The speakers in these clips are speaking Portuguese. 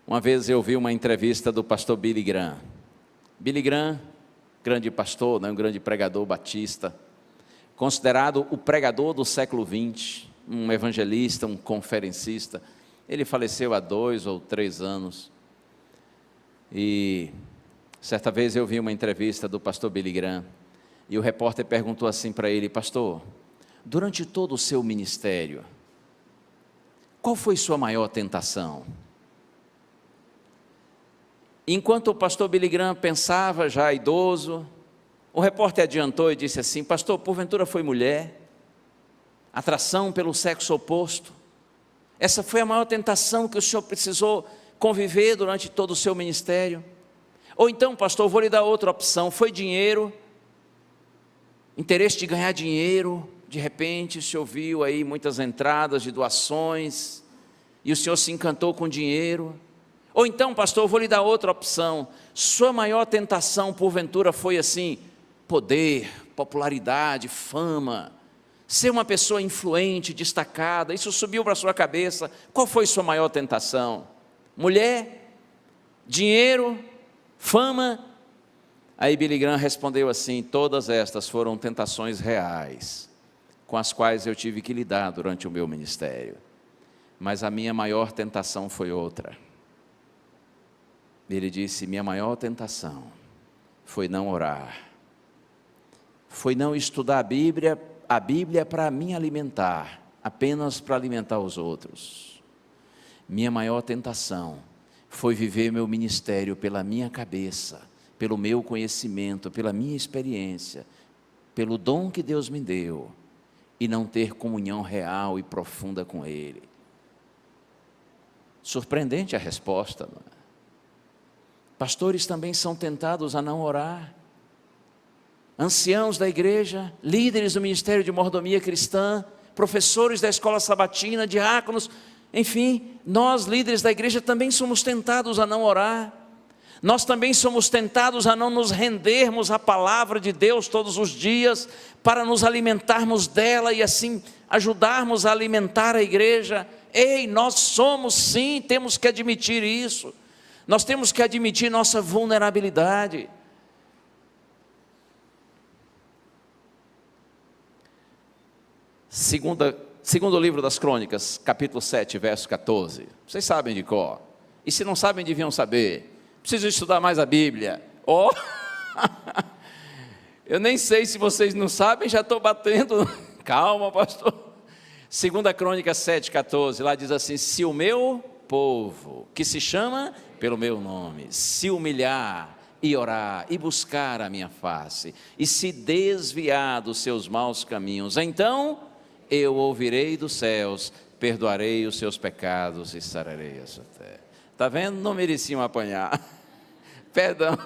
Uma vez eu vi uma entrevista do pastor Billy Graham. Billy Graham, grande pastor, um grande pregador batista, considerado o pregador do século XX, um evangelista, um conferencista. Ele faleceu há 2 ou 3 anos. E certa vez eu vi uma entrevista do pastor Billy Graham, e o repórter perguntou assim para ele: pastor, durante todo o seu ministério, qual foi sua maior tentação? Enquanto o pastor Billy Graham pensava, já idoso, o repórter adiantou e disse assim: pastor, porventura foi mulher? Atração pelo sexo oposto? Essa foi a maior tentação que o senhor precisou conviver durante todo o seu ministério? Ou então, pastor, vou lhe dar outra opção: foi dinheiro? Interesse de ganhar dinheiro? De repente o senhor viu aí muitas entradas de doações e o senhor se encantou com dinheiro? Ou então, pastor, vou lhe dar outra opção: sua maior tentação porventura foi assim, poder, popularidade, fama, ser uma pessoa influente, destacada, isso subiu para a sua cabeça? Qual foi sua maior tentação? Mulher? Dinheiro? Fama? Aí Billy Graham respondeu assim: todas estas foram tentações reais, com as quais eu tive que lidar durante o meu ministério, mas a minha maior tentação foi outra. Ele disse: minha maior tentação foi não orar, foi não estudar a Bíblia para me alimentar, apenas para alimentar os outros. Minha maior tentação foi viver meu ministério pela minha cabeça, pelo meu conhecimento, pela minha experiência, pelo dom que Deus me deu, e não ter comunhão real e profunda com Ele. Surpreendente a resposta, não é? Pastores também são tentados a não orar. Anciãos da igreja, líderes do ministério de mordomia cristã, professores da escola sabatina, diáconos, enfim, nós líderes da igreja também somos tentados a não orar. Nós também somos tentados a não nos rendermos à palavra de Deus todos os dias, para nos alimentarmos dela e assim ajudarmos a alimentar a igreja. Ei, nós somos sim, temos que admitir isso. Nós temos que admitir nossa vulnerabilidade. Segundo livro das Crônicas, capítulo 7, verso 14. Vocês sabem de cor. E se não sabem, deviam saber. Preciso estudar mais a Bíblia. Oh! Eu nem sei se vocês não sabem, já estou batendo. Calma, pastor. 2 Crônicas 7, 14. Lá diz assim: se o meu povo, que se chama pelo meu nome, se humilhar e orar e buscar a minha face, e se desviar dos seus maus caminhos, então eu ouvirei dos céus, perdoarei os seus pecados e sararei a sua terra. Está vendo? Não mereciam apanhar. Perdão.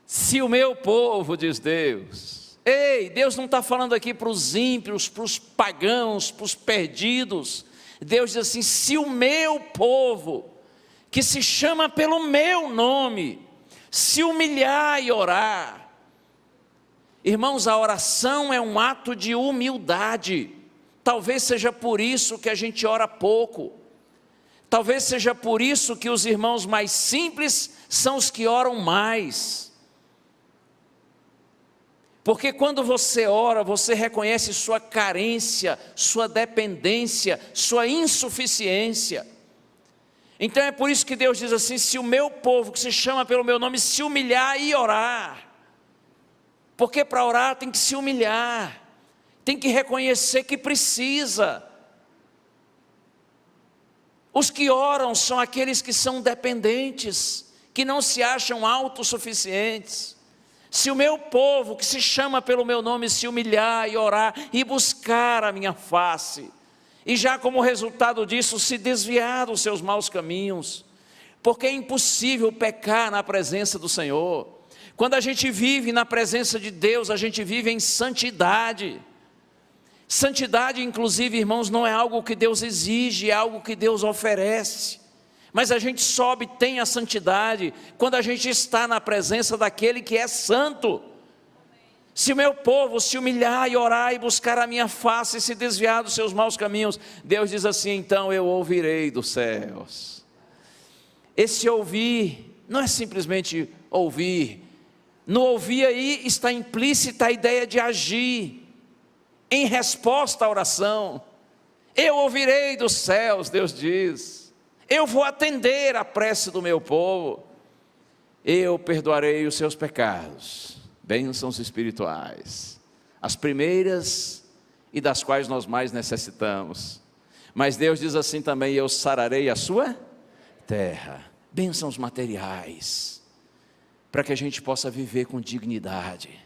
Se o meu povo, diz Deus. Ei, Deus não está falando aqui para os ímpios, para os pagãos, para os perdidos. Deus diz assim: se o meu povo, que se chama pelo meu nome, se humilhar e orar. Irmãos, a oração é um ato de humildade. Talvez seja por isso que a gente ora pouco. Talvez seja por isso que os irmãos mais simples são os que oram mais. Porque quando você ora, você reconhece sua carência, sua dependência, sua insuficiência. Então é por isso que Deus diz assim: se o meu povo, que se chama pelo meu nome, se humilhar e orar. Porque para orar tem que se humilhar, tem que reconhecer que precisa. Os que oram são aqueles que são dependentes, que não se acham autossuficientes. Se o meu povo, que se chama pelo meu nome, se humilhar e orar e buscar a minha face, e já como resultado disso se desviar dos seus maus caminhos, porque é impossível pecar na presença do Senhor. Quando a gente vive na presença de Deus, a gente vive em santidade. Santidade, inclusive, irmãos, não é algo que Deus exige, é algo que Deus oferece. Mas a gente sobe, tem a santidade, quando a gente está na presença daquele que é santo. Se o meu povo se humilhar e orar e buscar a minha face e se desviar dos seus maus caminhos, Deus diz assim: então eu ouvirei dos céus. Esse ouvir não é simplesmente ouvir. No ouvir aí está implícita a ideia de agir em resposta à oração. Eu ouvirei dos céus, Deus diz. Eu vou atender à prece do meu povo. Eu perdoarei os seus pecados. Bênçãos espirituais. As primeiras e das quais nós mais necessitamos. Mas Deus diz assim também: eu sararei a sua terra. Bênçãos materiais, para que a gente possa viver com dignidade.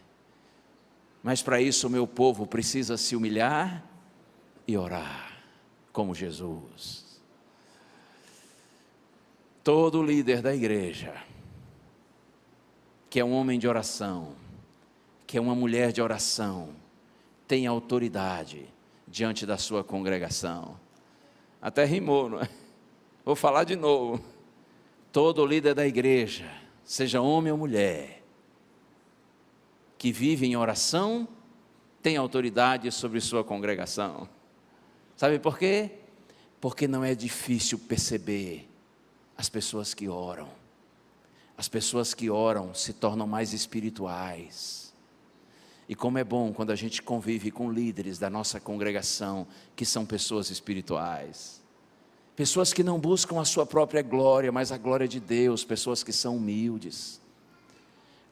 Mas para isso o meu povo precisa se humilhar e orar, como Jesus. Todo líder da igreja, que é um homem de oração, que é uma mulher de oração, tem autoridade diante da sua congregação. Até rimou, não é? Vou falar de novo. Todo líder da igreja, seja homem ou mulher, que vive em oração, tem autoridade sobre sua congregação. Sabe por quê? Porque não é difícil perceber as pessoas que oram. As pessoas que oram se tornam mais espirituais. E como é bom quando a gente convive com líderes da nossa congregação, que são pessoas espirituais. Pessoas que não buscam a sua própria glória, mas a glória de Deus, pessoas que são humildes.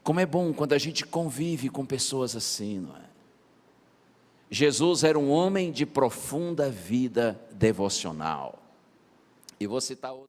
Como é bom quando a gente convive com pessoas assim, não é? Jesus era um homem de profunda vida devocional. E vou citar outra.